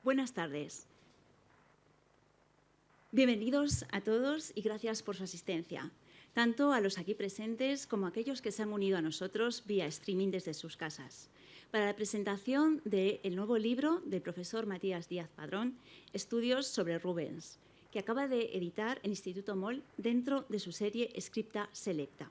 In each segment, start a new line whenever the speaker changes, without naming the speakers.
Buenas tardes. Bienvenidos a todos y gracias por su asistencia, tanto a los aquí presentes como a aquellos que se han unido a nosotros vía streaming desde sus casas, para la presentación del nuevo libro del profesor Matías Díaz Padrón, Estudios sobre Rubens, que acaba de editar el Instituto Moll dentro de su serie Scripta Selecta.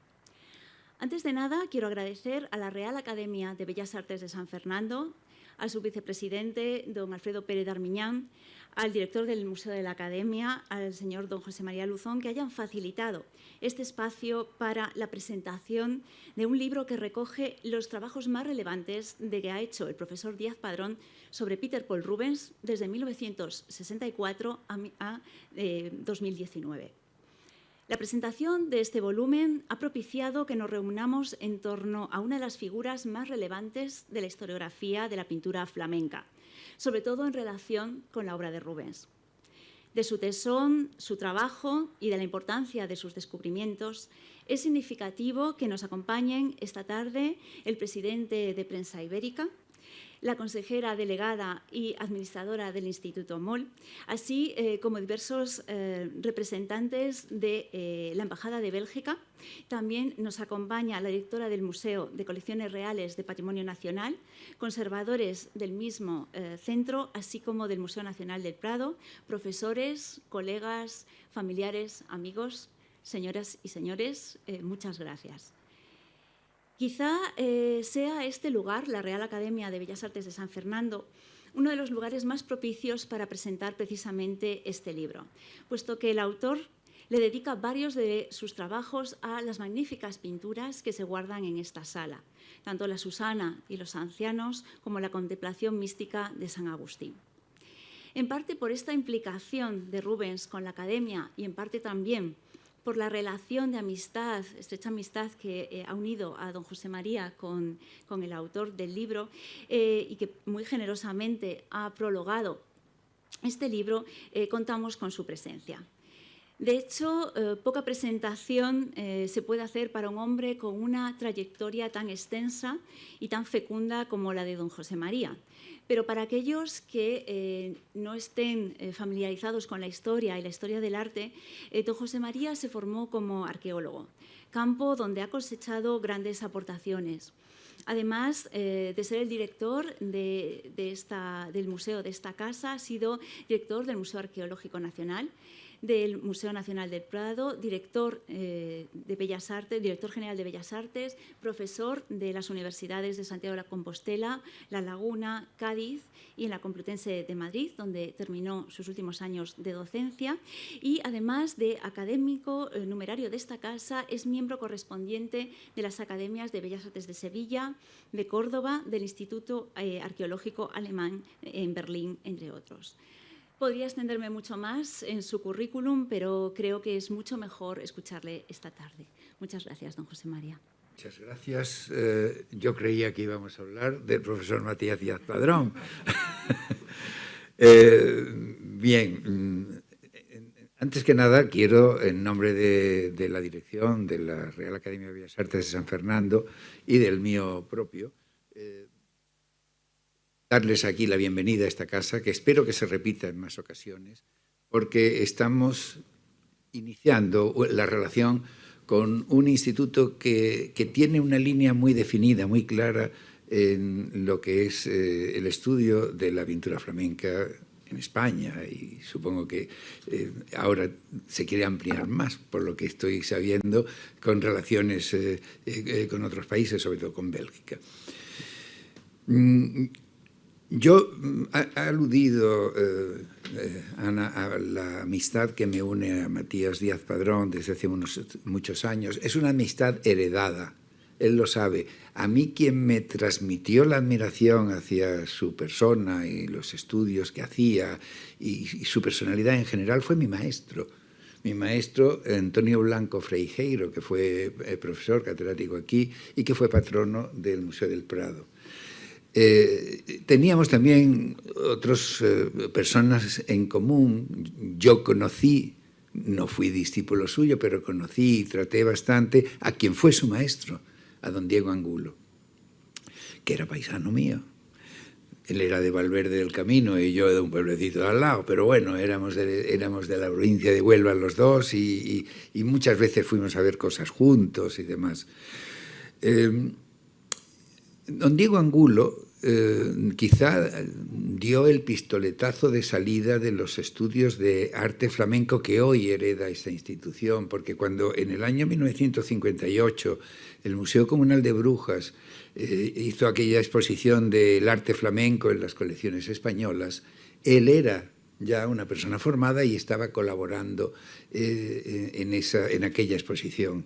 Antes de nada, quiero agradecer a la Real Academia de Bellas Artes de San Fernando, a su vicepresidente, don Alfredo Pérez Darmiñán, al director del Museo de la Academia, al señor don José María Luzón, que hayan facilitado este espacio para la presentación de un libro que recoge los trabajos más relevantes de que ha hecho el profesor Díaz Padrón sobre Peter Paul Rubens desde 1964 a 2019. La presentación de este volumen ha propiciado que nos reunamos en torno a una de las figuras más relevantes de la historiografía de la pintura flamenca, sobre todo en relación con la obra de Rubens. De su tesón, su trabajo y de la importancia de sus descubrimientos, es significativo que nos acompañen esta tarde el presidente de Prensa Ibérica, la consejera delegada y administradora del Instituto Moll, así como diversos representantes de la Embajada de Bélgica. También nos acompaña la directora del Museo de Colecciones Reales de Patrimonio Nacional, conservadores del mismo centro, así como del Museo Nacional del Prado, profesores, colegas, familiares, amigos, señoras y señores, muchas gracias. Quizá sea este lugar, la Real Academia de Bellas Artes de San Fernando, uno de los lugares más propicios para presentar precisamente este libro, puesto que el autor le dedica varios de sus trabajos a las magníficas pinturas que se guardan en esta sala, tanto la Susana y los ancianos como la contemplación mística de San Agustín. En parte por esta implicación de Rubens con la Academia y en parte también por la relación de amistad, estrecha amistad que ha unido a don José María con el autor del libro y que muy generosamente ha prologado este libro, contamos con su presencia. De hecho, poca presentación se puede hacer para un hombre con una trayectoria tan extensa y tan fecunda como la de don José María. Pero para aquellos que no estén familiarizados con la historia y la historia del arte, don José María se formó como arqueólogo, campo donde ha cosechado grandes aportaciones. Además de ser el director del museo de esta casa, ha sido director del Museo Arqueológico Nacional, del Museo Nacional del Prado, director de Bellas Artes, director general de Bellas Artes, profesor de las universidades de Santiago de la Compostela, La Laguna, Cádiz y en la Complutense de Madrid, donde terminó sus últimos años de docencia, y además de académico numerario de esta casa, es miembro correspondiente de las Academias de Bellas Artes de Sevilla, de Córdoba, del Instituto Arqueológico Alemán en Berlín, entre otros. Podría extenderme mucho más en su currículum, pero creo que es mucho mejor escucharle esta tarde. Muchas gracias, don José María.
Muchas gracias. Yo creía que íbamos a hablar del profesor Matías Díaz Padrón. Bien, antes que nada quiero, en nombre de la dirección de la Real Academia de Bellas Artes de San Fernando y del mío propio, darles aquí la bienvenida a esta casa, que espero que se repita en más ocasiones, porque estamos iniciando la relación con un instituto que tiene una línea muy definida, muy clara en lo que es el estudio de la pintura flamenca en España, y supongo que ahora se quiere ampliar más, por lo que estoy sabiendo, con relaciones con otros países, sobre todo con Bélgica. Yo he aludido, Ana, a la amistad que me une a Matías Díaz Padrón desde hace muchos años. Es una amistad heredada, él lo sabe. A mí quien me transmitió la admiración hacia su persona y los estudios que hacía y su personalidad en general fue mi maestro. Mi maestro, Antonio Blanco Freijeiro, que fue profesor catedrático aquí y que fue patrono del Museo del Prado. Teníamos también otras personas en común. Yo conocí, no fui discípulo suyo, pero conocí y traté bastante a quien fue su maestro, a don Diego Angulo, que era paisano mío. Él era de Valverde del Camino y yo de un pueblecito de al lado, pero bueno, éramos de la provincia de Huelva los dos y muchas veces fuimos a ver cosas juntos y demás. Don Diego Angulo quizá dio el pistoletazo de salida de los estudios de arte flamenco que hoy hereda esta institución, porque cuando en el año 1958 el Museo Comunal de Brujas hizo aquella exposición del arte flamenco en las colecciones españolas, él era ya una persona formada y estaba colaborando en aquella exposición.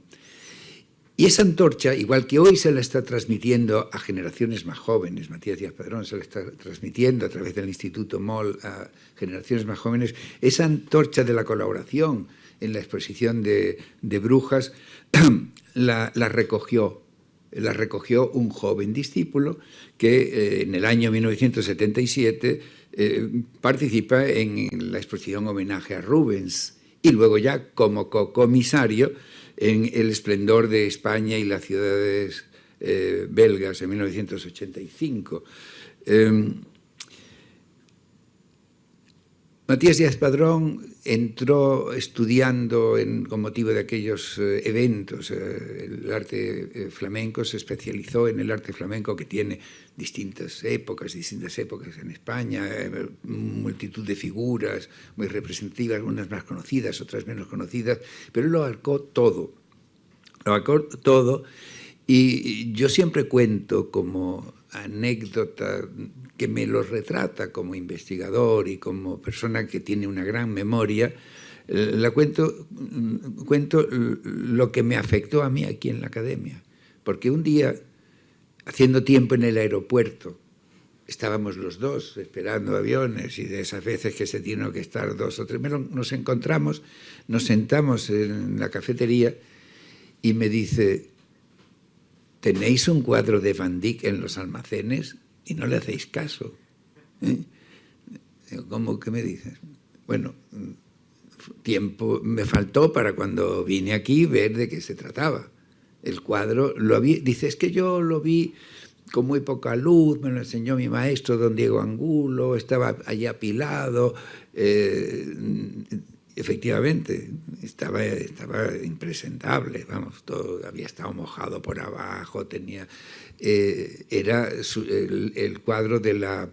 Y esa antorcha, igual que hoy se la está transmitiendo a generaciones más jóvenes, Matías Díaz Padrón se la está transmitiendo a través del Instituto MOL a generaciones más jóvenes, esa antorcha de la colaboración en la exposición de Brujas la recogió un joven discípulo que en el año 1977 participa en la exposición Homenaje a Rubens y luego ya como comisario en El esplendor de España y las ciudades belgas en 1985. Matías Díaz Padrón entró estudiando con motivo de aquellos eventos el arte flamenco, se especializó en el arte flamenco que tiene distintas épocas en España, multitud de figuras muy representativas, unas más conocidas, otras menos conocidas, pero él lo abarcó todo. Y yo siempre cuento como anécdota que me lo retrata como investigador y como persona que tiene una gran memoria, cuento lo que me afectó a mí aquí en la academia. Porque un día, haciendo tiempo en el aeropuerto, estábamos los dos esperando aviones y de esas veces que se tiene que estar 2 o 3, nos encontramos, nos sentamos en la cafetería y me dice: ¿tenéis un cuadro de Van Dyck en los almacenes? Y no le hacéis caso. ¿Cómo que me dices? Bueno, tiempo me faltó para cuando vine aquí ver de qué se trataba. El cuadro dice, es que yo lo vi con muy poca luz, me lo enseñó mi maestro, don Diego Angulo, estaba allí apilado. Efectivamente, estaba impresentable, vamos, todo había estado mojado por abajo, era el cuadro de la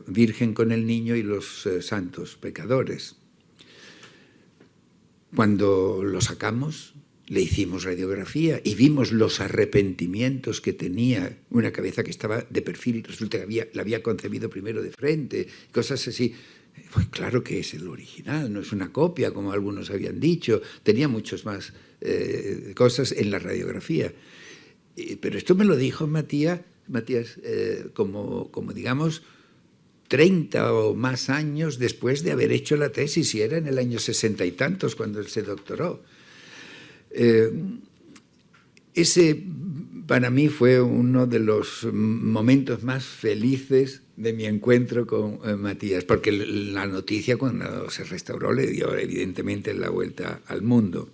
Virgen con el Niño y los santos pecadores. Cuando lo sacamos, le hicimos radiografía y vimos los arrepentimientos que tenía, una cabeza que estaba de perfil, resulta que la había concebido primero de frente, cosas así. Pues claro que es el original, no es una copia, como algunos habían dicho. Tenía muchas más cosas en la radiografía. Pero esto me lo dijo Matías, como digamos, 30 o más años después de haber hecho la tesis, y era en el año 60 y tantos cuando él se doctoró. Ese para mí fue uno de los momentos más felices de mi encuentro con Matías, porque la noticia cuando se restauró le dio evidentemente la vuelta al mundo.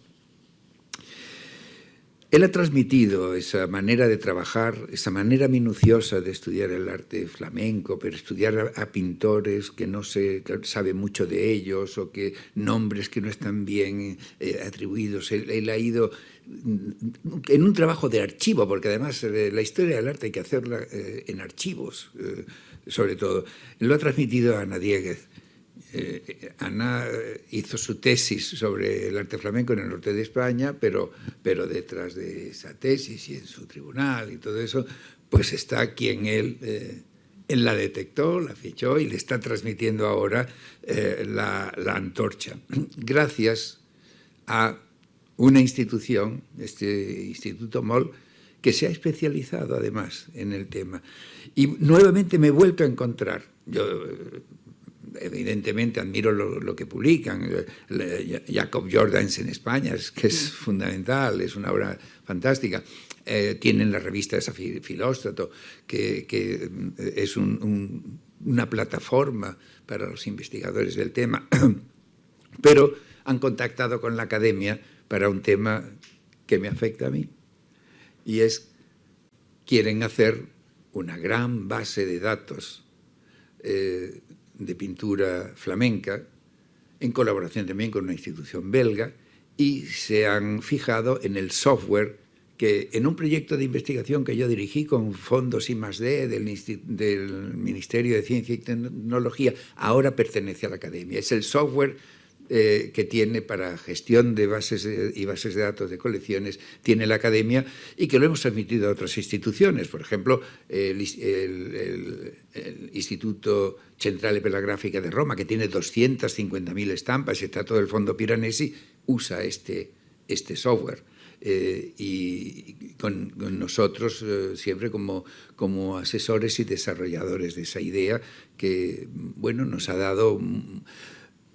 Él ha transmitido esa manera de trabajar, esa manera minuciosa de estudiar el arte flamenco, pero estudiar a pintores que no se sabe mucho de ellos o que nombres que no están bien atribuidos. Él ha ido en un trabajo de archivo, porque además la historia del arte hay que hacerla en archivos, sobre todo. Lo ha transmitido a Ana Dieguez. Ana hizo su tesis sobre el arte flamenco en el norte de España, pero detrás de esa tesis y en su tribunal y todo eso, pues está quien él la detectó, la fichó y le está transmitiendo ahora la antorcha. Gracias a una institución, este Instituto MOL, que se ha especializado además en el tema. Y nuevamente me he vuelto a encontrar. Yo evidentemente admiro lo que publican. Jacob Jordaens en España, que es fundamental, es una obra fantástica. Tienen la revista esa Filóstrato, que es una plataforma para los investigadores del tema, pero han contactado con la academia para un tema que me afecta a mí, y quieren hacer una gran base de datos de pintura flamenca, en colaboración también con una institución belga, y se han fijado en el software que en un proyecto de investigación que yo dirigí con fondos I+D del Ministerio de Ciencia y Tecnología, ahora pertenece a la Academia. Es el software que tiene para gestión de bases y bases de datos de colecciones, tiene la Academia, y que lo hemos transmitido a otras instituciones. Por ejemplo, el Instituto Centrale per la Grafica de Roma, que tiene 250.000 estampas y está todo el Fondo Piranesi, usa este software. Y con nosotros siempre como asesores y desarrolladores de esa idea que, bueno, nos ha dado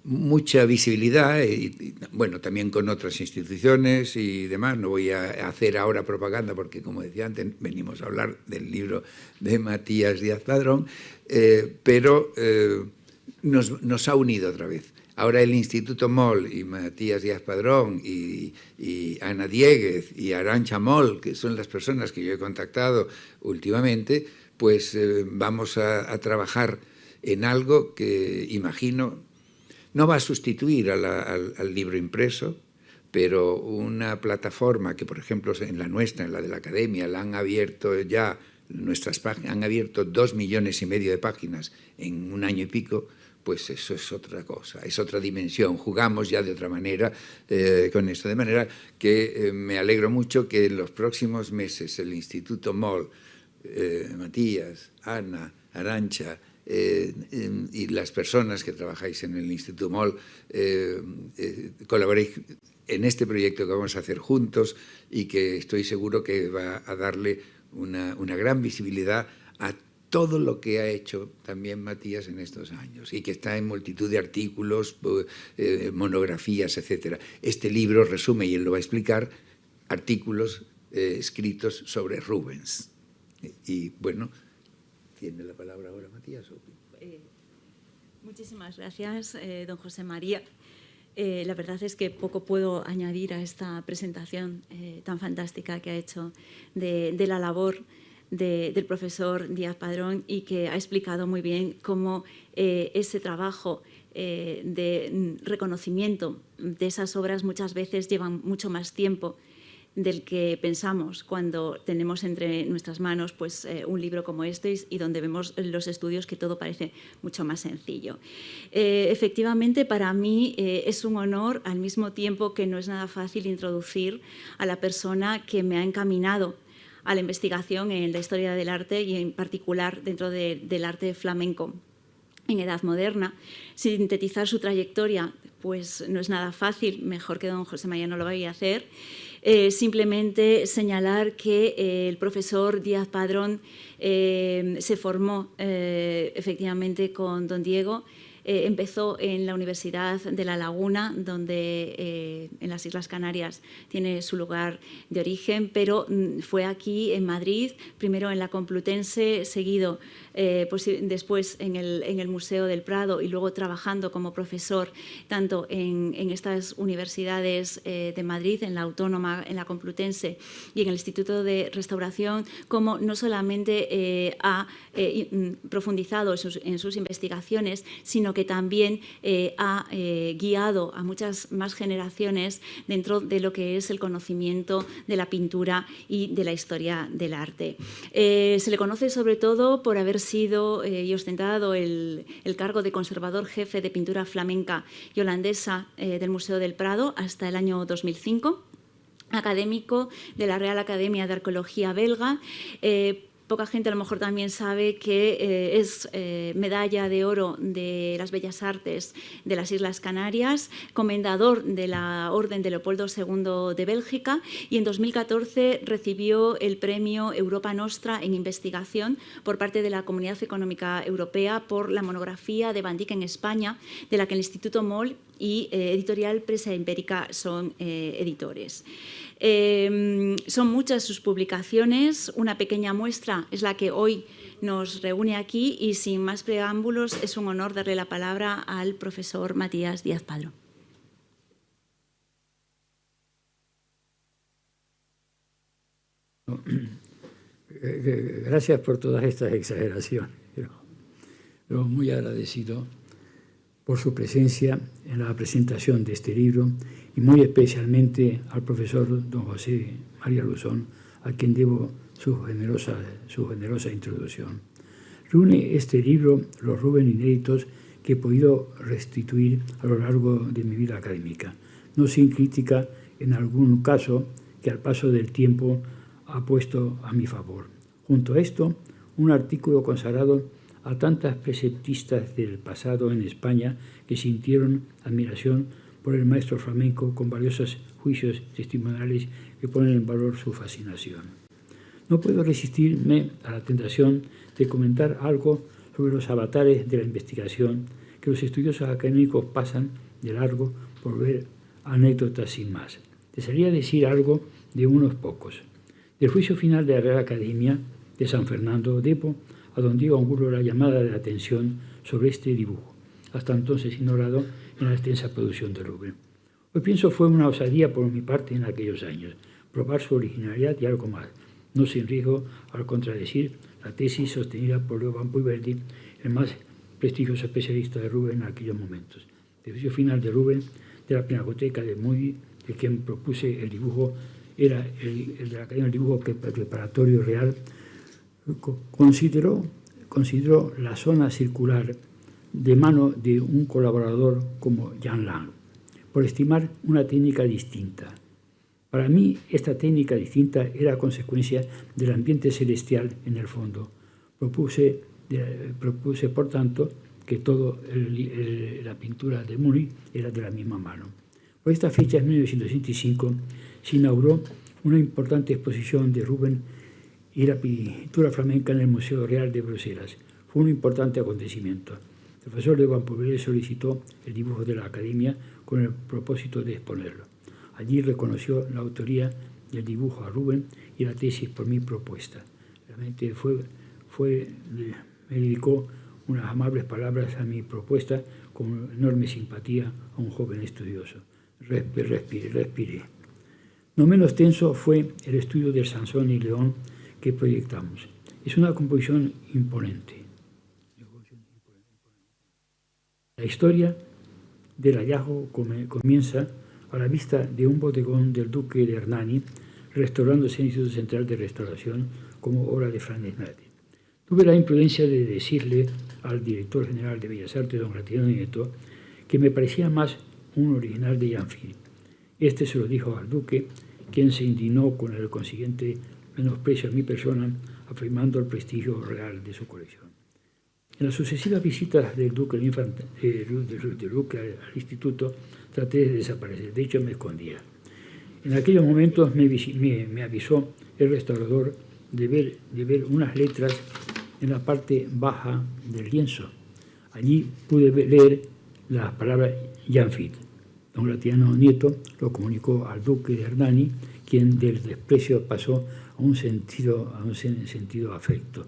mucha visibilidad y, bueno, también con otras instituciones y demás. No voy a hacer ahora propaganda porque, como decía antes, venimos a hablar del libro de Matías Díaz Padrón, pero nos ha unido otra vez. Ahora el Instituto Moll y Matías Díaz Padrón y Ana Dieguez y Arantxa Moll, que son las personas que yo he contactado últimamente, pues vamos a trabajar en algo que imagino no va a sustituir al libro impreso, pero una plataforma que, por ejemplo, en la nuestra, en la de la Academia, la han abierto ya, nuestras páginas han abierto 2,5 millones de páginas en un año y pico, pues eso es otra cosa, es otra dimensión. Jugamos ya de otra manera con esto, de manera que me alegro mucho que en los próximos meses el Instituto Moll, Matías, Ana, Arantxa, y las personas que trabajáis en el Instituto Moll colaboréis en este proyecto que vamos a hacer juntos y que estoy seguro que va a darle una gran visibilidad a todo lo que ha hecho también Matías en estos años y que está en multitud de artículos, monografías, etc. Este libro resume, y él lo va a explicar, artículos escritos sobre Rubens. Y bueno, ¿tiene la palabra ahora Matías?
Muchísimas gracias, don José María. La verdad es que poco puedo añadir a esta presentación tan fantástica que ha hecho de la labor del profesor Díaz Padrón, y que ha explicado muy bien cómo ese trabajo de reconocimiento de esas obras muchas veces llevan mucho más tiempo del que pensamos cuando tenemos entre nuestras manos pues, un libro como este y donde vemos los estudios que todo parece mucho más sencillo. Efectivamente, para mí es un honor, al mismo tiempo que no es nada fácil introducir a la persona que me ha encaminado a la investigación en la historia del arte y en particular dentro del arte flamenco en edad moderna. Sintetizar su trayectoria pues no es nada fácil, mejor que don José María no lo vaya a hacer. Simplemente señalar que el profesor Díaz Padrón se formó efectivamente con don Diego. Empezó en la Universidad de La Laguna, donde en las Islas Canarias tiene su lugar de origen, pero fue aquí en Madrid, primero en la Complutense, seguido pues después en el Museo del Prado y luego trabajando como profesor tanto en estas universidades de Madrid, en la Autónoma, en la Complutense y en el Instituto de Restauración, como no solamente ha profundizado en sus investigaciones, sino que también ha guiado a muchas más generaciones dentro de lo que es el conocimiento de la pintura y de la historia del arte. Se le conoce sobre todo por haber sido y ostentado el cargo de conservador jefe de pintura flamenca y holandesa del Museo del Prado hasta el año 2005, académico de la Real Academia de Arqueología belga. Poca gente a lo mejor también sabe que es medalla de oro de las Bellas Artes de las Islas Canarias, comendador de la Orden de Leopoldo II de Bélgica, y en 2014 recibió el premio Europa Nostra en investigación por parte de la Comunidad Económica Europea por la monografía de Van Dyck en España, de la que el Instituto Moll y Editorial Presa Ibérica son editores. Son muchas sus publicaciones, una pequeña muestra es la que hoy nos reúne aquí y sin más preámbulos es un honor darle la palabra al profesor Matías Díaz Padrón.
Gracias por todas estas exageraciones, pero muy agradecido por su presencia en la presentación de este libro y muy especialmente al profesor don José María Luzón, a quien debo su generosa introducción. Reúne este libro los Rubén inéditos que he podido restituir a lo largo de mi vida académica, no sin crítica en algún caso que al paso del tiempo ha puesto a mi favor. Junto a esto, un artículo consagrado a tantas preceptistas del pasado en España que sintieron admiración por el maestro flamenco con valiosos juicios testimoniales que ponen en valor su fascinación. No puedo resistirme a la tentación de comentar algo sobre los avatares de la investigación que los estudiosos académicos pasan de largo por ver anécdotas sin más. Desearía decir algo de unos pocos. Del juicio final de la Real Academia de San Fernando, debo a don Diego Angulo la llamada de atención sobre este dibujo, hasta entonces ignorado en la extensa producción de Rubén. Hoy pienso fue una osadía por mi parte en aquellos años, probar su originalidad y algo más, no sin riesgo al contradecir la tesis sostenida por Leo Van Puiverdi, el más prestigioso especialista de Rubén en aquellos momentos. El juicio final de Rubén, de la Pinacoteca de Moody, de quien propuse el dibujo, era el de la Academia del Dibujo Preparatorio Real, consideró la zona circular de mano de un colaborador como Jan Lang, por estimar una técnica distinta. Para mí, esta técnica distinta era consecuencia del ambiente celestial en el fondo. Propuse por tanto, que toda la pintura de Moody era de la misma mano. Por esta fecha, en 1965, se inauguró una importante exposición de Rubén y la pintura flamenca en el Museo Real de Bruselas. Fue un importante acontecimiento. El profesor de Van Puiverdi solicitó el dibujo de la Academia con el propósito de exponerlo. Allí reconoció la autoría del dibujo a Rubén y la tesis por mi propuesta. Realmente me dedicó unas amables palabras a mi propuesta con enorme simpatía a un joven estudioso. Respiré. No menos tenso fue el estudio del Sansón y León que proyectamos. Es una composición imponente. La historia del hallazgo comienza a la vista de un bodegón del duque de Hernani, restaurándose en el Instituto Central de Restauración como obra de Franz-Nati. Tuve la imprudencia de decirle al director general de Bellas Artes, don Gratiano Nieto, que me parecía más un original de Janfil. Este se lo dijo al duque, quien se indignó con el consiguiente menosprecio a mi persona, afirmando el prestigio real de su colección. En las sucesivas visitas del duque al instituto, traté de desaparecer. De hecho, me escondía. En aquellos momentos me avisó el restaurador de ver unas letras en la parte baja del lienzo. Allí pude leer las palabras Janfit. Don Gratiano Nieto lo comunicó al duque de Hernani, quien del desprecio pasó a un sentido afecto.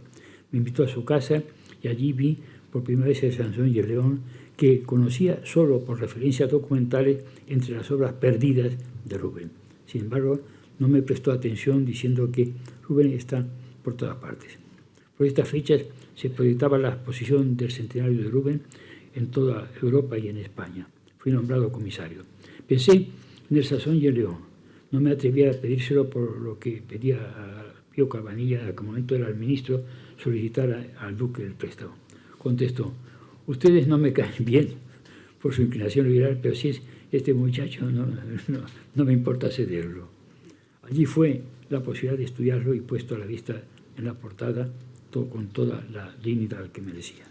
Me invitó a su casa y allí vi por primera vez el Sansón y el León, que conocía solo por referencias documentales entre las obras perdidas de Rubén. Sin embargo, no me prestó atención diciendo que Rubén está por todas partes. Por estas fechas se proyectaba la exposición del centenario de Rubén en toda Europa y en España. Fui nombrado comisario. Pensé en el Sansón y el León. No me atreví a pedírselo por lo que pedía a Pío Cabanilla, al momento era el ministro, solicitar al duque el préstamo. Contestó: ustedes no me caen bien por su inclinación liberal, pero si es este muchacho, no me importa cederlo. Allí fue la posibilidad de estudiarlo y puesto a la vista en la portada con toda la dignidad que merecía.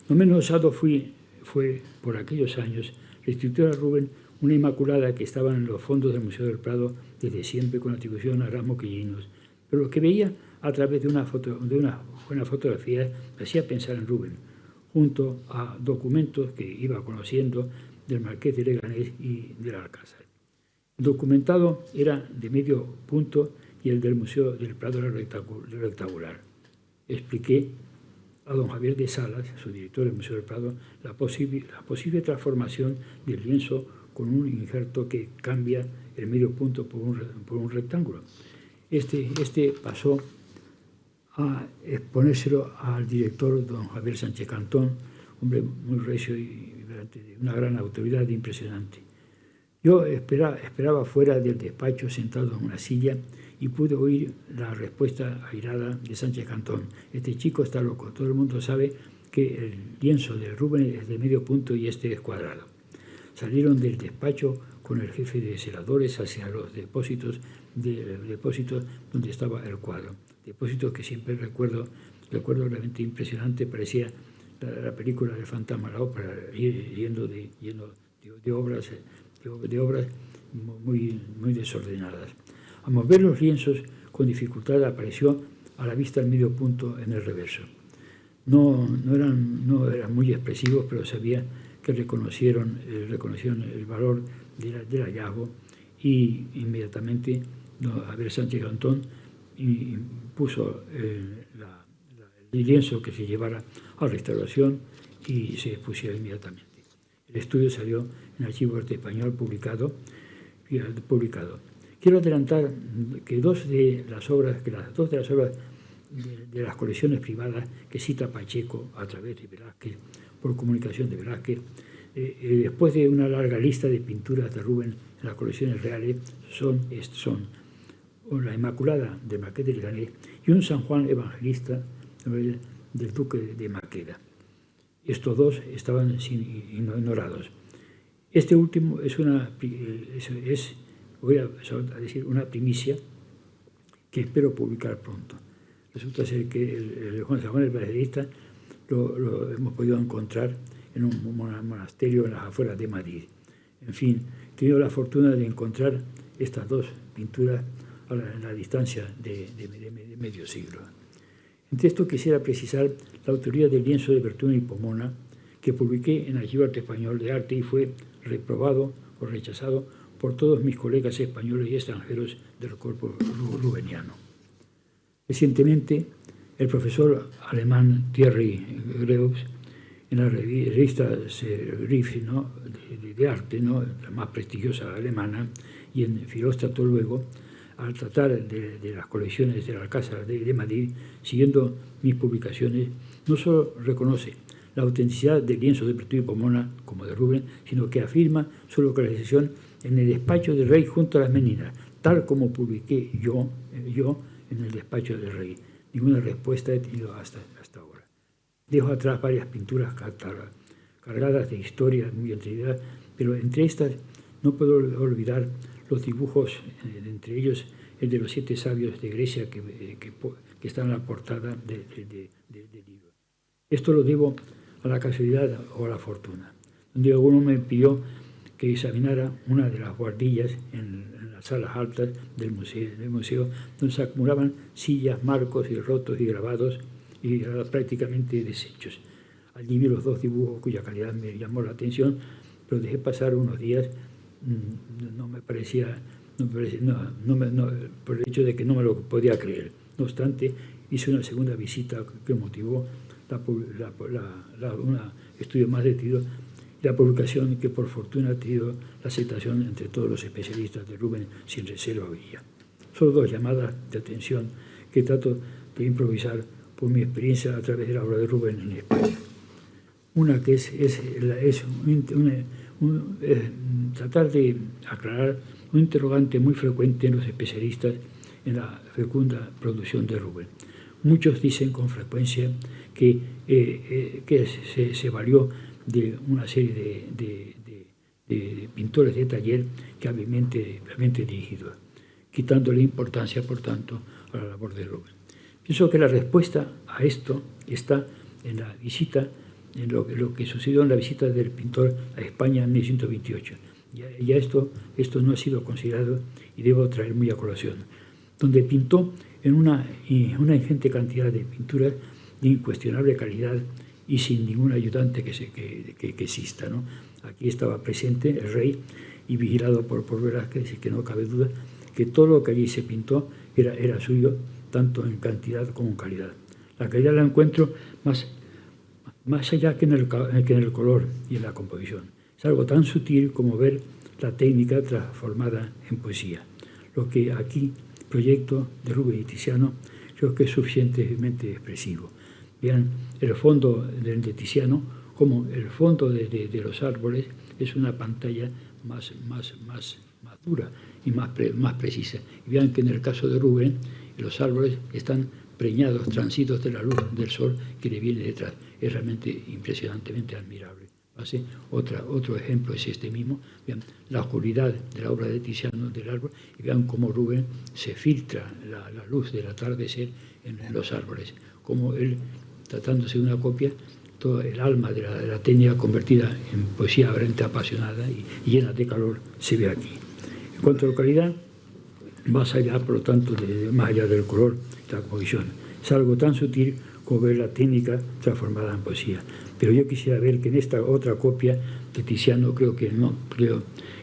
No menos osado fue por aquellos años restituir a Rubén una Inmaculada que estaba en los fondos del Museo del Prado desde siempre con atribución a Ramos Quillinos, pero lo que veía a través de una buena fotografía me hacía pensar en Rubén, junto a documentos que iba conociendo del Marqués de Leganés y del Alcázar. El documentado era de medio punto y el del Museo del Prado era rectangular. Expliqué a don Javier de Salas, su director del Museo del Prado, la posible transformación del lienzo con un injerto que cambia el medio punto por un rectángulo. Este paso a exponérselo al director, don Javier Sánchez Cantón, hombre muy recio y de una gran autoridad impresionante. Yo esperaba fuera del despacho sentado en una silla y pude oír la respuesta airada de Sánchez Cantón. Este chico está loco, todo el mundo sabe que el lienzo de Rubens es de medio punto y este es cuadrado. Salieron del despacho con el jefe de celadores hacia los depósitos donde estaba el cuadro. Depósitos que siempre recuerdo realmente impresionante, parecía la película del fantasma, la ópera, lleno de obras muy desordenadas. Al mover los lienzos, con dificultad apareció a la vista el medio punto en el reverso. No eran muy expresivos, pero sabía que reconocieron el valor del hallazgo y inmediatamente Javier Sánchez Cantón puso el lienzo que se llevara a restauración y se expusiera inmediatamente. El estudio salió en Archivo Arte Español publicado. Quiero adelantar que dos de las obras de las colecciones privadas que cita Pacheco a través de Velázquez, por comunicación de Velázquez, después de una larga lista de pinturas de Rubens en las colecciones reales, son la Inmaculada de Marqués de Leganés y un San Juan Evangelista del Duque de Maqueda. Estos dos estaban ignorados. Este último voy a decir, una primicia que espero publicar pronto. Resulta ser que el San Juan Evangelista lo hemos podido encontrar en un monasterio en las afueras de Madrid. En fin, he tenido la fortuna de encontrar estas dos pinturas a la distancia de medio siglo. Entre esto quisiera precisar la autoría del lienzo de Bertone y Pomona, que publiqué en Archivo Arte Español de Arte y fue reprobado o rechazado por todos mis colegas españoles y extranjeros del cuerpo rubeniano. Recientemente, el profesor alemán Thierry Greus, en la revista Serif, de arte, la más prestigiosa alemana, y en Filóstrato luego, al tratar de las colecciones del Alcázar de Madrid, siguiendo mis publicaciones, no solo reconoce la autenticidad del lienzo de Bertone y Pomona como de Rubens, sino que afirma su localización en el despacho del rey junto a las Meninas, tal como publiqué yo en el despacho del rey. Ninguna respuesta he tenido hasta ahora. Dejo atrás varias pinturas cargadas de historia muy entretenidas, pero entre estas no puedo olvidar los dibujos, entre ellos el de los 7 sabios de Grecia que está en la portada del libro. Esto lo debo a la casualidad o a la fortuna. Un día uno me pidió que examinara una de las guardillas en las salas altas del museo, donde se acumulaban sillas, marcos y rotos y grabados y prácticamente deshechos. Allí vi los 2 dibujos cuya calidad me llamó la atención, pero dejé pasar unos días. Por el hecho de que no me lo podía creer. No obstante, hice una segunda visita que motivó un estudio más detenido y la publicación que por fortuna ha tenido la aceptación entre todos los especialistas de Rubens sin reserva hoy día. Solo 2 llamadas de atención que trato de improvisar por mi experiencia a través de la obra de Rubens en España. Una que es tratar de aclarar un interrogante muy frecuente en los especialistas en la fecunda producción de Rubens. Muchos dicen con frecuencia que se valió de una serie de pintores de taller que hábilmente dirigido, quitándole importancia, por tanto, a la labor de Rubens. Pienso que la respuesta a esto está en la visita, en lo que sucedió en la visita del pintor a España en 1928. Ya esto no ha sido considerado y debo traer muy a colación, donde pintó en una ingente cantidad de pinturas de incuestionable calidad y sin ningún ayudante que exista, ¿no? Aquí estaba presente el rey y vigilado por Velázquez, y que no cabe duda que todo lo que allí se pintó era suyo, tanto en cantidad como en calidad. La calidad la encuentro más allá que en el color y en la composición. Es algo tan sutil como ver la técnica transformada en poesía. Lo que aquí proyecto de Rubens y Tiziano creo que es suficientemente expresivo. Vean el fondo de Tiziano, como el fondo de los árboles es una pantalla más dura y más precisa. Y vean que en el caso de Rubén, los árboles están preñados, transidos de la luz del sol que le viene detrás. Es realmente impresionantemente admirable. ¿Así? Otro ejemplo es este mismo. Vean la oscuridad de la obra de Tiziano del árbol y vean cómo Rubén se filtra la luz del atardecer en los árboles. Como él, tratándose de una copia, todo el alma de la técnica convertida en poesía realmente apasionada y llena de calor se ve aquí. En cuanto a la calidad, más allá, por lo tanto, más allá del color, la composición. Es algo tan sutil como ver la técnica transformada en poesía. Pero yo quisiera ver que en esta otra copia de Tiziano creo que no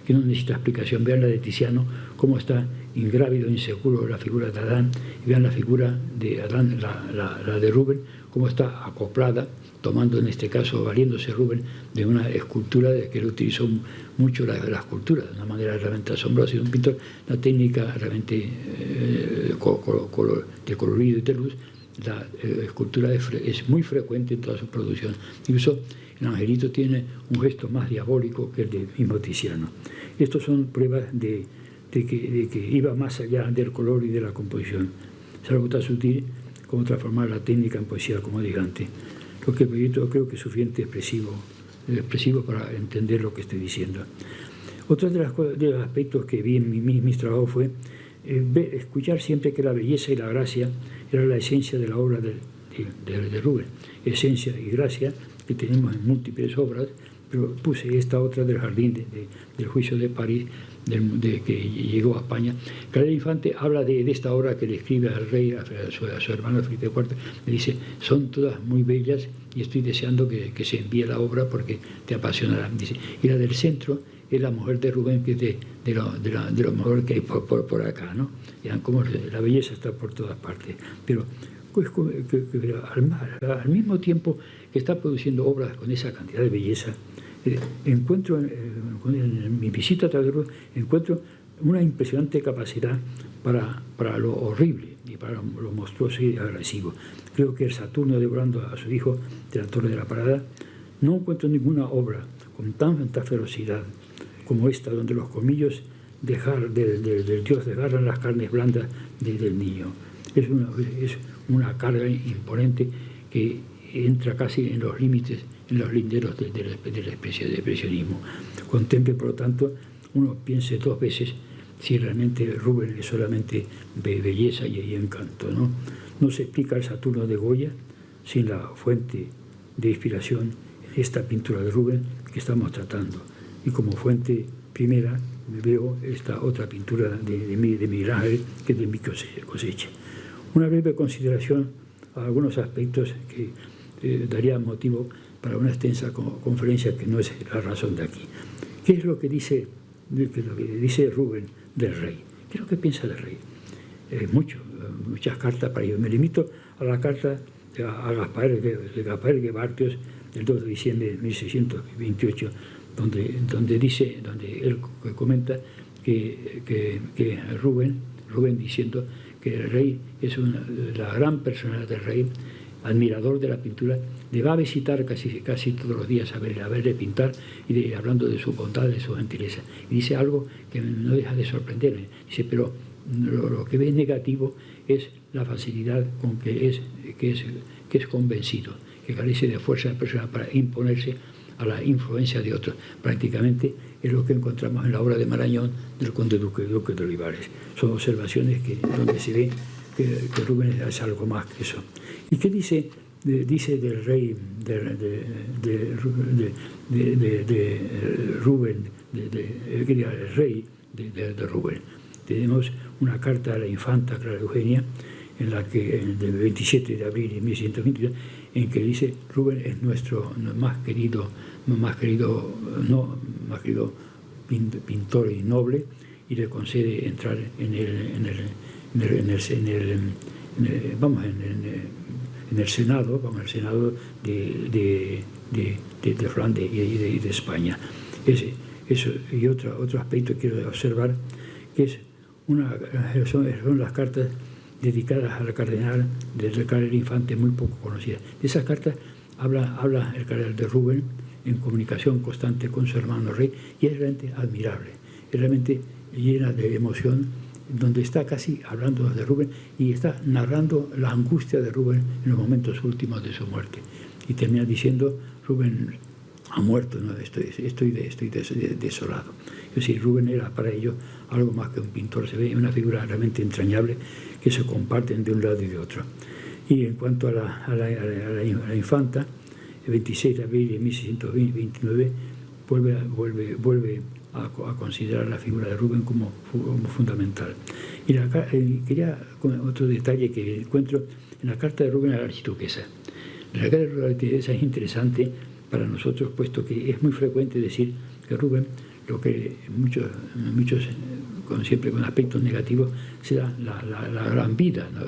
necesita explicación. Vean la de Tiziano, cómo está ingrávido, inseguro la figura de Adán, y vean la figura de Adán, la de Rubén, cómo está acoplada, tomando en este caso, valiéndose Rubén de una escultura de que él utilizó mucho la escultura, de una manera realmente asombrosa, y un pintor, una técnica realmente de colorido y de luz. La escultura es muy frecuente en toda su producción. Incluso el Angelito tiene un gesto más diabólico que el del mismo Tiziano. Estos son pruebas de que iba más allá del color y de la composición. Es algo tan sutil como transformar la técnica en poesía, como dije antes. Lo que el proyecto creo que es suficiente expresivo para entender lo que estoy diciendo. Otro de los aspectos que vi en mis trabajos fue escuchar siempre que la belleza y la gracia era la esencia de la obra de Rubén. Esencia y gracia que tenemos en múltiples obras, pero puse esta otra del jardín del juicio de París, que llegó a España. Calero Infante habla de esta obra que le escribe al rey, a su hermano Felipe IV, le dice, son todas muy bellas y estoy deseando que se envíe la obra porque te apasionará. Dice, y la del centro es la mujer de Rubén, que es de lo mejor que hay por acá, ¿no? Vean cómo la belleza está por todas partes. Pero pues, al mismo tiempo que está produciendo obras con esa cantidad de belleza, encuentro en mi visita a Tadros, encuentro una impresionante capacidad para lo horrible y para lo monstruoso y agresivo. Creo que el Saturno devorando a su hijo de la Torre de la Parada, no encuentro ninguna obra con tanta ferocidad como esta, donde los colmillos del dios desgarran las carnes blandas del niño. Es una carga imponente que entra casi en los límites, en los linderos de la especie de expresionismo. Contemple, por lo tanto, uno piense dos veces si realmente Rubén es solamente belleza y encanto, ¿no? No se explica el Saturno de Goya sin la fuente de inspiración en esta pintura de Rubén que estamos tratando. Y como fuente primera veo esta otra pintura de Miguel Ángel, que es de mi cosecha. Una breve consideración a algunos aspectos que daría motivo para una extensa conferencia que no es la razón de aquí. ¿Qué es lo que dice Rubén del rey? ¿Qué es lo que piensa del rey? Muchas cartas para ello. Me limito a la carta a Gaspar Bartios del 2 de diciembre de 1628, donde él comenta que Rubén diciendo que el rey es la gran personalidad del rey, admirador de la pintura, le va a visitar casi todos los días a verle pintar y hablando de su bondad, de su gentileza. Y dice algo que no deja de sorprenderme. Dice, pero lo que ve negativo es la facilidad con que es convencido, que carece de fuerza personal para imponerse a la influencia de otros. Prácticamente es lo que encontramos en la obra de Marañón del conde duque de Olivares. Son observaciones donde se ve que Rubén es algo más que eso. ¿Y qué dice del rey Rubén, el rey de Rubén? Tenemos una carta a la infanta Clara Eugenia, en la que, del 27 de abril de 1622, en que dice Rubén es nuestro más querido pintor y noble, y le concede entrar en el Senado de Flandes y de España. Eso, y otro aspecto quiero observar, que son las cartas dedicadas al cardenal del cardenal Infante, muy poco conocidas. De esas cartas habla el cardenal de Rubén en comunicación constante con su hermano rey, y es realmente admirable, es realmente llena de emoción, donde está casi hablando de Rubén y está narrando la angustia de Rubén en los momentos últimos de su muerte. Y termina diciendo: Rubén ha muerto, ¿no? estoy desolado. Es decir, Rubén era para ellos algo más que un pintor, se ve una figura realmente entrañable que se comparten de un lado y de otro. Y en cuanto a la infanta, el 26 de abril de 1629 vuelve a considerar la figura de Rubén como fundamental. Y quería otro detalle que encuentro en la carta de Rubén a la archiduquesa. La carta de la archiduquesa es interesante para nosotros, puesto que es muy frecuente decir que Rubén, lo que muchos siempre con aspectos negativos, será la gran vida, ¿no?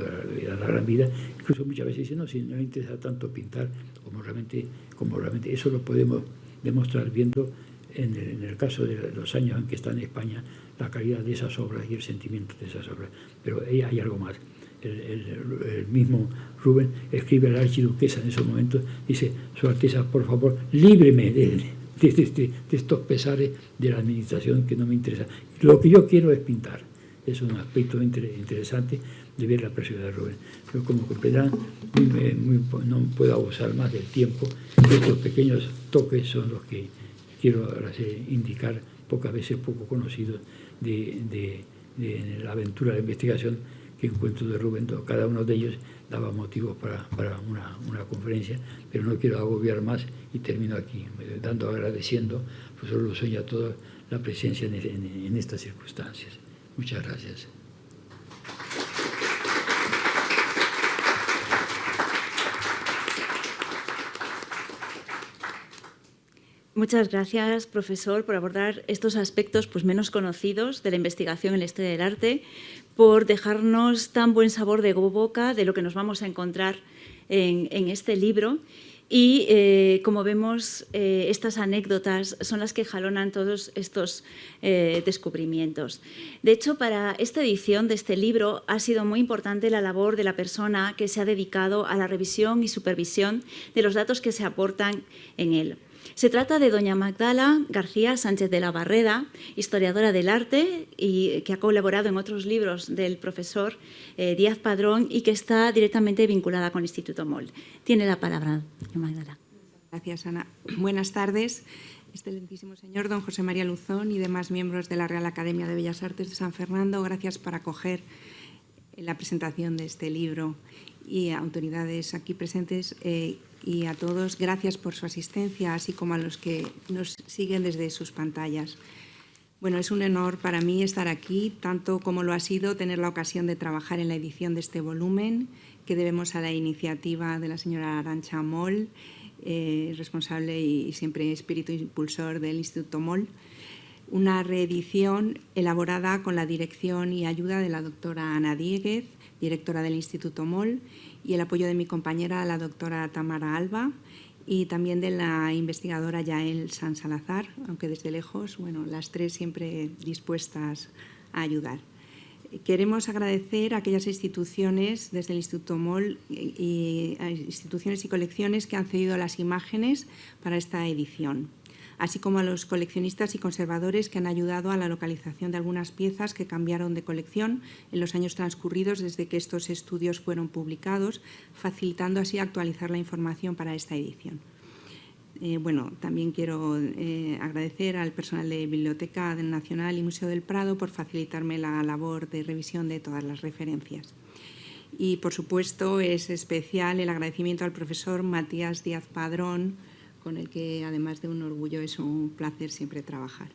La gran vida. Incluso muchas veces dicen: no, si no me interesa tanto pintar como realmente eso lo podemos demostrar viendo en el caso de los años en que está en España, la calidad de esas obras y el sentimiento de esas obras. Pero hay algo más. El mismo Rubén escribe a la archiduquesa en esos momentos, dice: Su Alteza, por favor, líbreme de estos pesares de la administración que no me interesa. Lo que yo quiero es pintar. Es un aspecto interesante de ver la personalidad de Rubén. Pero como comprenderán, no puedo abusar más del tiempo. Estos pequeños toques son los que quiero indicar, pocas veces poco conocidos, de la aventura de investigación que encuentro de Rubén. Cada uno de ellos daba motivos para una conferencia, pero no quiero agobiar más y termino aquí, agradeciendo al profesor Luzoña a toda la presencia en estas circunstancias. Muchas gracias.
Muchas gracias, profesor, por abordar estos aspectos pues, menos conocidos de la investigación en la historia del arte, por dejarnos tan buen sabor de boca de lo que nos vamos a encontrar en este libro. Y, como vemos, estas anécdotas son las que jalonan todos estos descubrimientos. De hecho, para esta edición de este libro ha sido muy importante la labor de la persona que se ha dedicado a la revisión y supervisión de los datos que se aportan en él. Se trata de doña Magdala García Sánchez de la Barreda, historiadora del arte y que ha colaborado en otros libros del profesor Díaz Padrón y que está directamente vinculada con el Instituto Moll. Tiene la palabra, doña Magdala.
Gracias, Ana. Buenas tardes, excelentísimo señor don José María Luzón y demás miembros de la Real Academia de Bellas Artes de San Fernando. Gracias por acoger la presentación de este libro, y a autoridades aquí presentes y a todos, gracias por su asistencia, así como a los que nos siguen desde sus pantallas. Bueno, es un honor para mí estar aquí, tanto como lo ha sido tener la ocasión de trabajar en la edición de este volumen, que debemos a la iniciativa de la señora Arantxa Moll, responsable y siempre espíritu impulsor del Instituto Moll. Una reedición elaborada con la dirección y ayuda de la doctora Ana Dieguez, directora del Instituto Moll, y el apoyo de mi compañera, la doctora Tamara Alba, y también de la investigadora Yael San Salazar, aunque desde lejos, bueno, las tres siempre dispuestas a ayudar. Queremos agradecer a aquellas instituciones desde el Instituto Moll y a instituciones y colecciones que han cedido las imágenes para esta edición, así como a los coleccionistas y conservadores que han ayudado a la localización de algunas piezas que cambiaron de colección en los años transcurridos desde que estos estudios fueron publicados, facilitando así actualizar la información para esta edición. Bueno, también quiero agradecer al personal de Biblioteca Nacional y Museo del Prado por facilitarme la labor de revisión de todas las referencias. Y, por supuesto, es especial el agradecimiento al profesor Matías Díaz Padrón, con el que, además de un orgullo, es un placer siempre trabajar.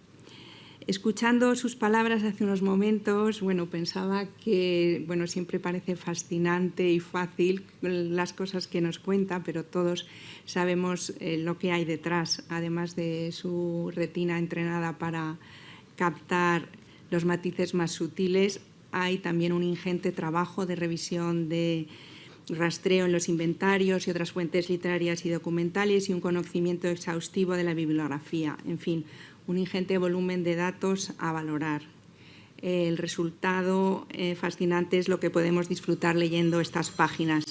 Escuchando sus palabras hace unos momentos, bueno, pensaba que bueno, siempre parece fascinante y fácil las cosas que nos cuenta, pero todos sabemos lo que hay detrás, además de su retina entrenada para captar los matices más sutiles. Hay también un ingente trabajo de revisión de rastreo en los inventarios y otras fuentes literarias y documentales y un conocimiento exhaustivo de la bibliografía. En fin, un ingente volumen de datos a valorar. el resultado fascinante es lo que podemos disfrutar leyendo estas páginas.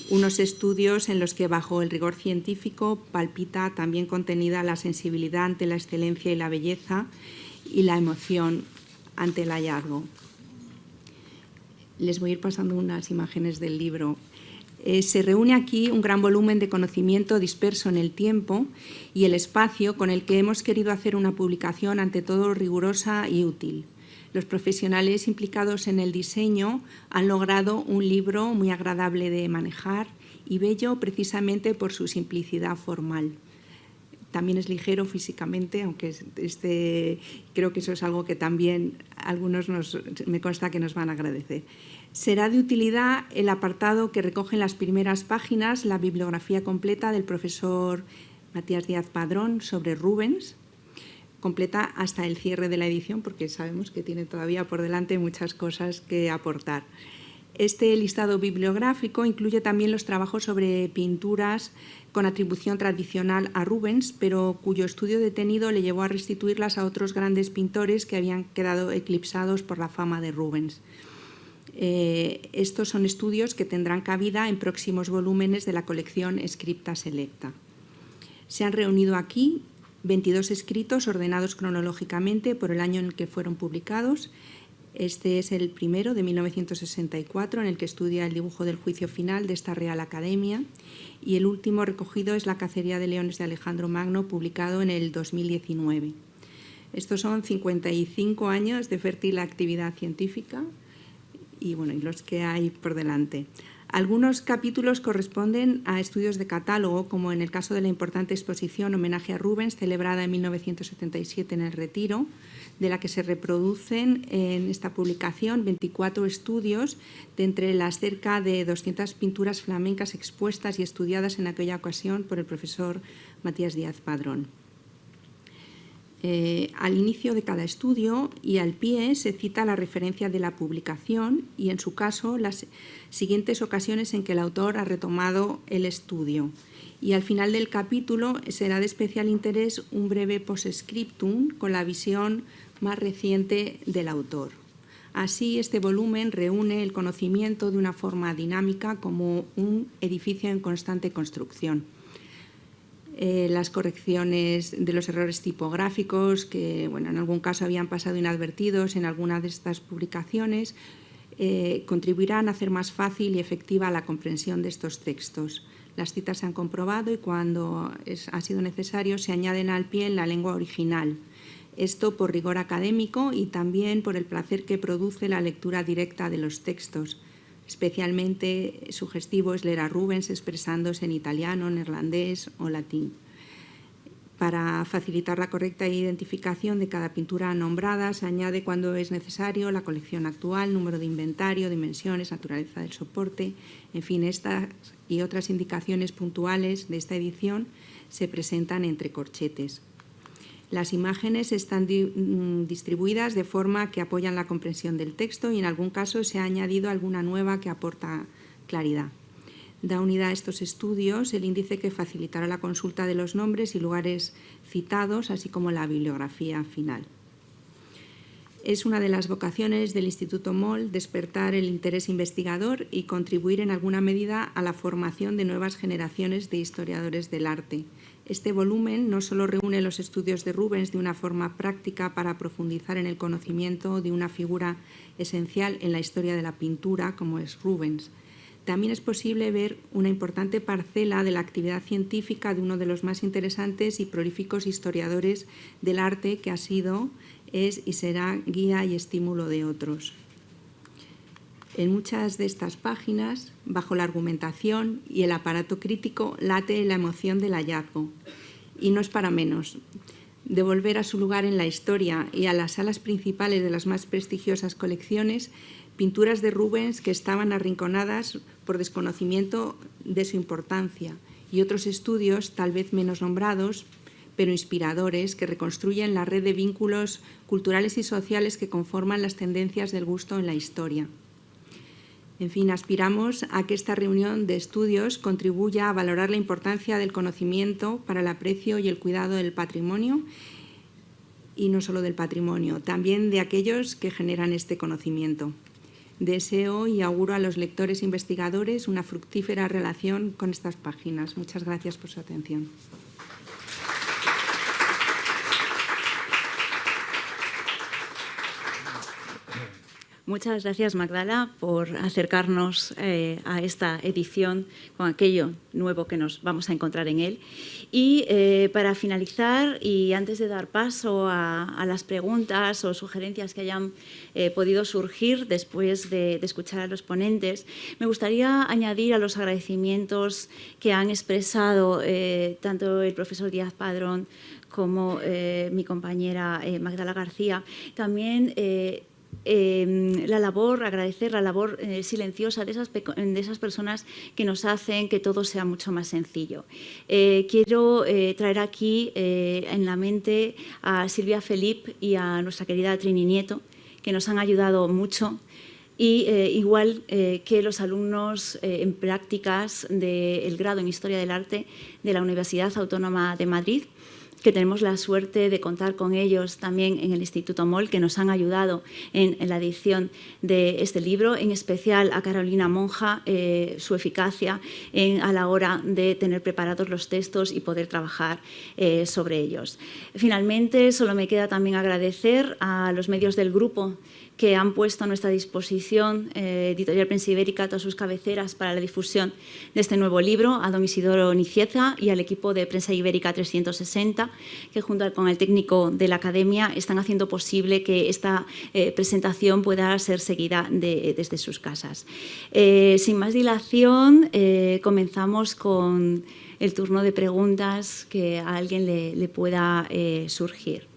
Unos estudios en los que bajo el rigor científico palpita también contenida la sensibilidad ante la excelencia y la belleza y la emoción ante el hallazgo. Les voy a ir pasando unas imágenes del libro. Se reúne aquí un gran volumen de conocimiento disperso en el tiempo y el espacio con el que hemos querido hacer una publicación ante todo rigurosa y útil. Los profesionales implicados en el diseño han logrado un libro muy agradable de manejar y bello precisamente por su simplicidad formal. También es ligero físicamente, aunque creo que eso es algo que también algunos me consta que nos van a agradecer. Será de utilidad el apartado que recoge en las primeras páginas la bibliografía completa del profesor Matías Díaz Padrón sobre Rubens, completa hasta el cierre de la edición, porque sabemos que tiene todavía por delante muchas cosas que aportar. Este listado bibliográfico incluye también los trabajos sobre pinturas con atribución tradicional a Rubens, pero cuyo estudio detenido le llevó a restituirlas a otros grandes pintores que habían quedado eclipsados por la fama de Rubens. Estos son estudios que tendrán cabida en próximos volúmenes de la colección Scripta Selecta. Se han reunido aquí 22 escritos ordenados cronológicamente por el año en el que fueron publicados. Este es el primero, de 1964, en el que estudia el dibujo del juicio final de esta Real Academia, y el último recogido es La cacería de leones de Alejandro Magno, publicado en el 2019. Estos son 55 años de fértil actividad científica y los que hay por delante. Algunos capítulos corresponden a estudios de catálogo, como en el caso de la importante exposición Homenaje a Rubens, celebrada en 1977 en El Retiro, de la que se reproducen en esta publicación 24 estudios de entre las cerca de 200 pinturas flamencas expuestas y estudiadas en aquella ocasión por el profesor Matías Díaz Padrón. Al inicio de cada estudio y al pie se cita la referencia de la publicación y, en su caso, las siguientes ocasiones en que el autor ha retomado el estudio. Y al final del capítulo será de especial interés un breve postscriptum con la visión más reciente del autor. Así, este volumen reúne el conocimiento de una forma dinámica como un edificio en constante construcción. Las correcciones de los errores tipográficos que en algún caso habían pasado inadvertidos en alguna de estas publicaciones contribuirán a hacer más fácil y efectiva la comprensión de estos textos. Las citas se han comprobado y cuando ha sido necesario se añaden al pie en la lengua original. Esto por rigor académico y también por el placer que produce la lectura directa de los textos. Especialmente sugestivo es leer a Rubens expresándose en italiano, neerlandés o latín. Para facilitar la correcta identificación de cada pintura nombrada, se añade cuando es necesario la colección actual, número de inventario, dimensiones, naturaleza del soporte. En fin, estas y otras indicaciones puntuales de esta edición se presentan entre corchetes. Las imágenes están distribuidas de forma que apoyan la comprensión del texto y en algún caso se ha añadido alguna nueva que aporta claridad. Da unidad a estos estudios el índice que facilitará la consulta de los nombres y lugares citados, así como la bibliografía final. Es una de las vocaciones del Instituto Moll despertar el interés investigador y contribuir en alguna medida a la formación de nuevas generaciones de historiadores del arte. Este volumen no solo reúne los estudios de Rubens de una forma práctica para profundizar en el conocimiento de una figura esencial en la historia de la pintura, como es Rubens. También es posible ver una importante parcela de la actividad científica de uno de los más interesantes y prolíficos historiadores del arte que ha sido, es y será guía y estímulo de otros. En muchas de estas páginas, bajo la argumentación y el aparato crítico, late la emoción del hallazgo. Y no es para menos. De volver a su lugar en la historia y a las salas principales de las más prestigiosas colecciones, pinturas de Rubens que estaban arrinconadas por desconocimiento de su importancia y otros estudios, tal vez menos nombrados, pero inspiradores, que reconstruyen la red de vínculos culturales y sociales que conforman las tendencias del gusto en la historia. En fin, aspiramos a que esta reunión de estudios contribuya a valorar la importancia del conocimiento para el aprecio y el cuidado del patrimonio y no solo del patrimonio, también de aquellos que generan este conocimiento. Deseo y auguro a los lectores e investigadores una fructífera relación con estas páginas. Muchas gracias por su atención.
Muchas gracias, Magdala, por acercarnos a esta edición con aquello nuevo que nos vamos a encontrar en él. Y para finalizar, y antes de dar paso a las preguntas o sugerencias que hayan podido surgir después de escuchar a los ponentes, me gustaría añadir a los agradecimientos que han expresado tanto el profesor Díaz Padrón como mi compañera Magdala García, también agradecer la labor silenciosa de esas personas que nos hacen que todo sea mucho más sencillo. Quiero traer aquí en la mente a Silvia Felip y a nuestra querida Trini Nieto, que nos han ayudado mucho. Y igual que los alumnos en prácticas del grado en Historia del Arte de la Universidad Autónoma de Madrid, que tenemos la suerte de contar con ellos también en el Instituto Moll, que nos han ayudado en la edición de este libro, en especial a Carolina Monja, su eficacia a la hora de tener preparados los textos y poder trabajar sobre ellos. Finalmente, solo me queda también agradecer a los medios del grupo que han puesto a nuestra disposición Editorial Prensa Ibérica todas sus cabeceras para la difusión de este nuevo libro, a don Isidoro Nicieza y al equipo de Prensa Ibérica 360, que junto con el técnico de la Academia están haciendo posible que esta presentación pueda ser seguida desde sus casas. Sin más dilación, comenzamos con el turno de preguntas que a alguien le pueda surgir.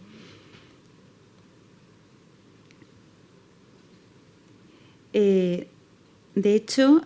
De hecho,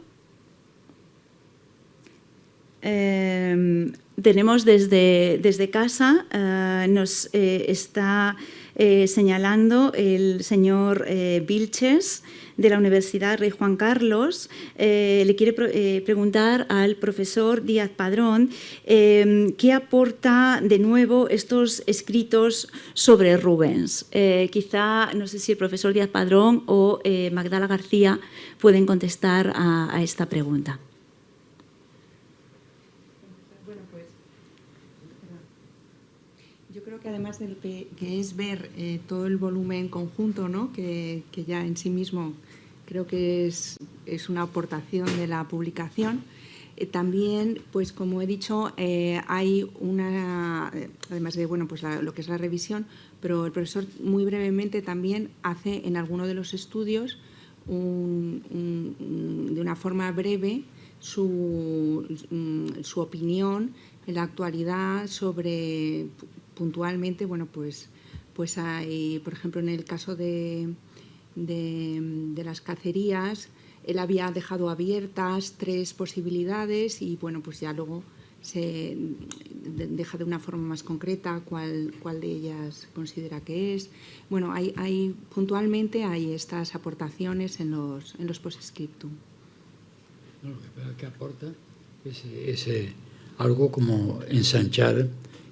tenemos desde casa, nos está señalando el señor Vilches, de la Universidad Rey Juan Carlos. Le quiere preguntar al profesor Díaz Padrón qué aporta de nuevo estos escritos sobre Rubens. Quizá, no sé si el profesor Díaz Padrón o Magdala García pueden contestar a esta pregunta.
Bueno, pues, yo creo que además de que es ver todo el volumen conjunto, ¿no? que ya en sí mismo creo que es una aportación de la publicación. También, pues como he dicho, hay una, además de pues lo que es la revisión, pero el profesor muy brevemente también hace en alguno de los estudios de una forma breve su opinión en la actualidad sobre puntualmente, pues hay, por ejemplo, en el caso de las cacerías, él había dejado abiertas 3 posibilidades y pues ya luego se deja de una forma más concreta cuál de ellas considera que es. Bueno, puntualmente hay estas aportaciones en los post-scriptum.
No, lo que aporta es algo como ensanchar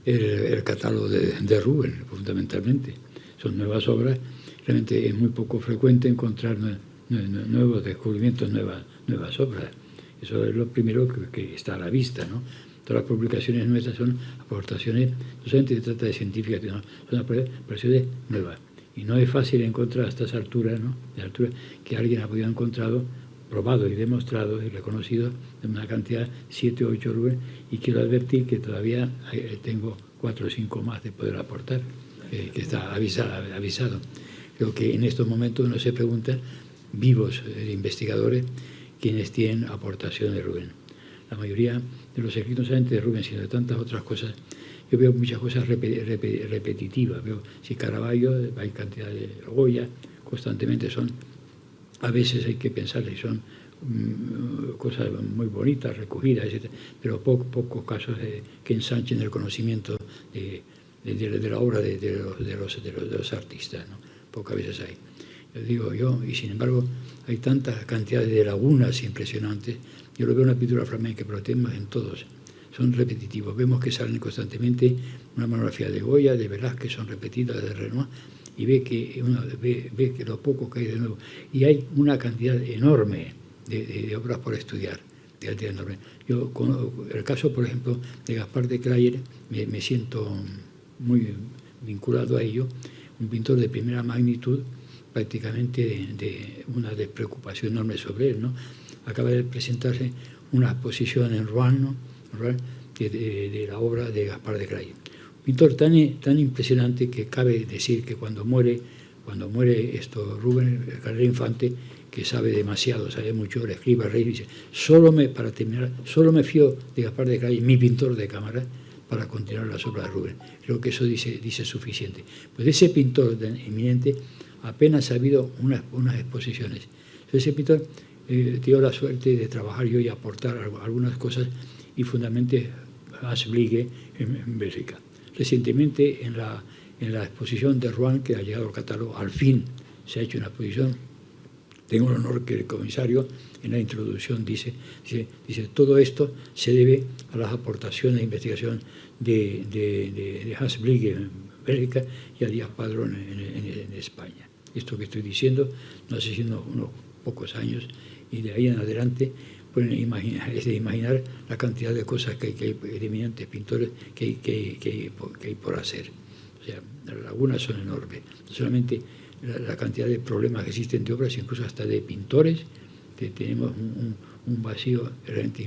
el catálogo de Rubens, fundamentalmente. Son nuevas obras. Realmente es muy poco frecuente encontrar nuevos descubrimientos, nuevas obras. Eso es lo primero que está a la vista, ¿no? Todas las publicaciones nuestras son aportaciones, no solamente se trata de científicas, sino son aportaciones nuevas. Y no es fácil encontrar a estas alturas, ¿no? De altura que alguien ha podido encontrado, probado y demostrado y reconocido de una cantidad 7 o 8 Rubens, y quiero advertir que todavía tengo 4 o 5 más de poder aportar, que está avisado. Creo que en estos momentos uno se pregunta, vivos investigadores, quienes tienen aportación de Rubens. La mayoría de los escritos, no solamente de Rubens, sino de tantas otras cosas, yo veo muchas cosas repetitivas. Veo si Caravaggio, hay cantidad de Goya, constantemente son, a veces hay que pensarle, son cosas muy bonitas, recogidas, etc., pero pocos casos que ensanchen el conocimiento de la obra de los artistas, ¿no? Pocas veces hay. Y sin embargo, hay tanta cantidad de lagunas impresionantes. Yo lo veo en la pintura flamenca, pero temas en todos. son repetitivos. Vemos que salen constantemente una monografía de Goya, de Velázquez, son repetidas, de Renoir, y ve que lo poco que hay de nuevo. Y hay una cantidad enorme de obras por estudiar. Enorme. Yo, con el caso, por ejemplo, de Gaspar de Crayer, me siento muy vinculado a ello, un pintor de primera magnitud, prácticamente de una despreocupación enorme sobre él, ¿no? Acaba de presentarse una exposición en Rouen, ¿no? de la obra de Gaspar de Crayer. Un pintor tan impresionante que cabe decir que cuando muere Rubén Carrera Infante, que sabe demasiado, sabe mucho, le escribe al rey y dice, solo me fío de Gaspar de Crayer, mi pintor de cámara, para continuar las obras de Rubén. Creo que eso dice suficiente. Pues de ese pintor tan eminente apenas ha habido unas exposiciones. Ese pintor tuvo la suerte de trabajar yo y aportar algunas cosas, y fundamentalmente Hans Bliege en Bélgica. Recientemente, en la exposición de Rouen, que ha llegado al catálogo, al fin se ha hecho una exposición. Tengo el honor que el comisario en la introducción dice todo esto se debe a las aportaciones de investigación de Hans Bliege en Bélgica y a Díaz Padrón en España. Esto que estoy diciendo no hace sino unos pocos años, y de ahí en adelante es de imaginar la cantidad de cosas que hay de eminentes pintores que hay por hacer. O sea, las lagunas son enormes. No solamente la cantidad de problemas que existen de obras, incluso hasta de pintores, que tenemos un vacío realmente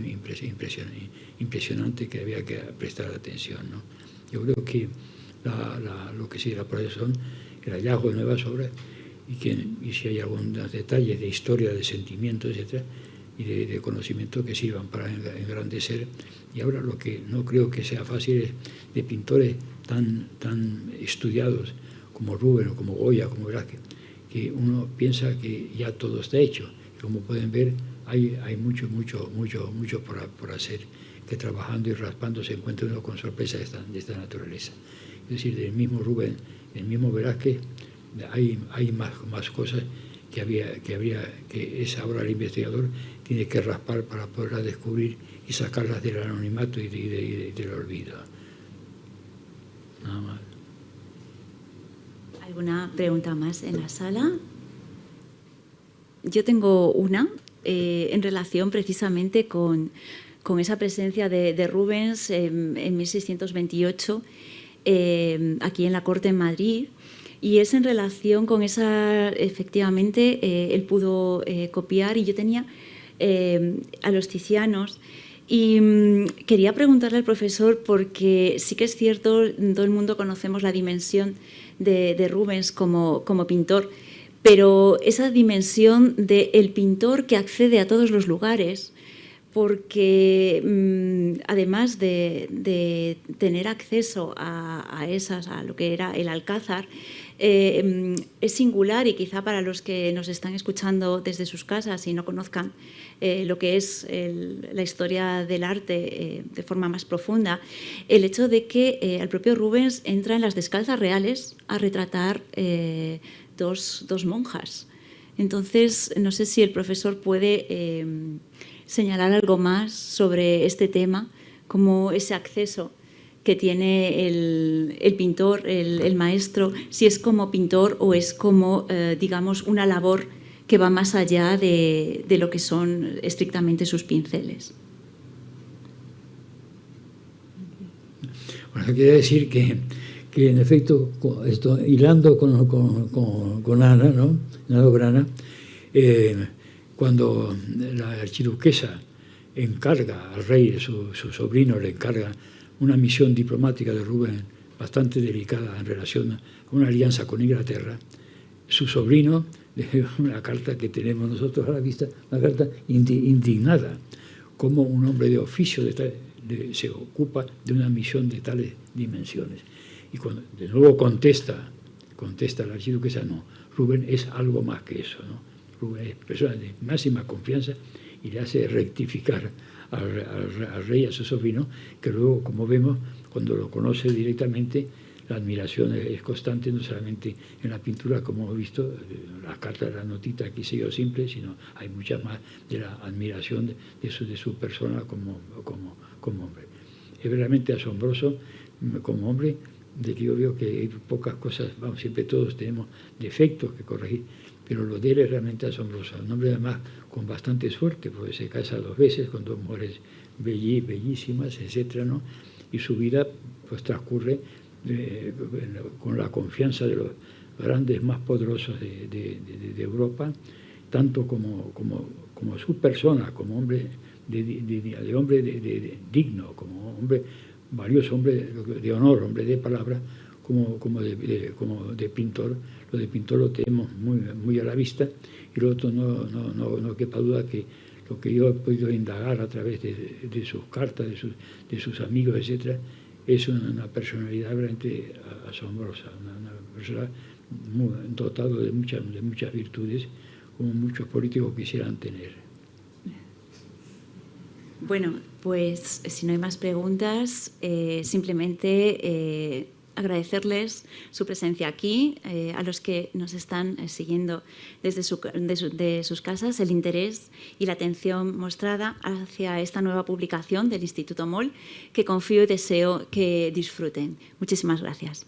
impresionante que había que prestar atención, ¿no? Yo creo que lo que sí la son el hallazgo de nuevas obras, y si hay algunos detalles de historia, de sentimientos, etcétera, y de conocimiento que sirvan para engrandecer. Y ahora lo que no creo que sea fácil es de pintores tan estudiados como Rubén o como Goya, como Velázquez, que uno piensa que ya todo está hecho. Y como pueden ver, hay mucho por hacer, que trabajando y raspando se encuentra uno con sorpresas de esta naturaleza. Es decir, del mismo Rubén, del mismo Velázquez, hay más cosas que esa obra del investigador tiene que raspar para poderlas descubrir y sacarlas del anonimato y del olvido. Nada más.
¿Alguna pregunta más en la sala? Yo tengo una en relación precisamente con esa presencia de Rubens en 1628 aquí en la corte en Madrid, y es en relación con esa, efectivamente, él pudo copiar, y yo tenía a los Ticianos, y quería preguntarle al profesor, porque sí que es cierto, todo el mundo conocemos la dimensión de Rubens como pintor, pero esa dimensión del pintor que accede a todos los lugares, porque además de tener acceso a lo que era el Alcázar, es singular, y quizá para los que nos están escuchando desde sus casas y no conozcan lo que es la historia del arte de forma más profunda, el hecho de que el propio Rubens entra en las Descalzas Reales a retratar dos monjas. Entonces, no sé si el profesor puede señalar algo más sobre este tema, como ese acceso que tiene el pintor, el maestro, si es como pintor o es como, digamos, una labor que va más allá de lo que son estrictamente sus pinceles.
Bueno, quería decir que en efecto, hilando con Ana, ¿no? Ana Grana, cuando la archiduquesa encarga al rey, su sobrino le encarga una misión diplomática de Rubén bastante delicada en relación a una alianza con Inglaterra, su sobrino le dio una carta que tenemos nosotros a la vista, una carta indignada, como un hombre de oficio se ocupa de una misión de tales dimensiones. Y cuando de nuevo contesta la archiduquesa, no, Rubén es algo más que eso, ¿no? Rubén es persona de máxima confianza, y le hace rectificar al rey, a su sobrino, que luego, como vemos, cuando lo conoce directamente, la admiración es constante, no solamente en la pintura, como hemos visto, las cartas, la notita aquí se dio simple, sino hay mucha más de la admiración de su persona como hombre. es realmente asombroso como hombre, de que yo veo que hay pocas cosas, vamos, siempre todos tenemos defectos que corregir, pero lo de él es realmente asombroso. Un hombre además con bastante suerte, porque se casa 2 veces con 2 mujeres bellísimas, etcétera, ¿no? Y su vida pues transcurre con la confianza de los grandes más poderosos de Europa, tanto como su persona, como hombre digno, como hombre valioso, hombre de honor, hombre de palabra, como de pintor. Lo de pintor lo tenemos muy a la vista, y lo otro no quepa duda que lo que yo he podido indagar a través de sus cartas, de sus amigos, etcétera, es una personalidad realmente asombrosa, una persona dotada de muchas virtudes, como muchos políticos quisieran tener.
Bueno, pues si no hay más preguntas, simplemente agradecerles su presencia aquí, a los que nos están siguiendo desde sus casas, el interés y la atención mostrada hacia esta nueva publicación del Instituto MOL, que confío y deseo que disfruten. Muchísimas gracias.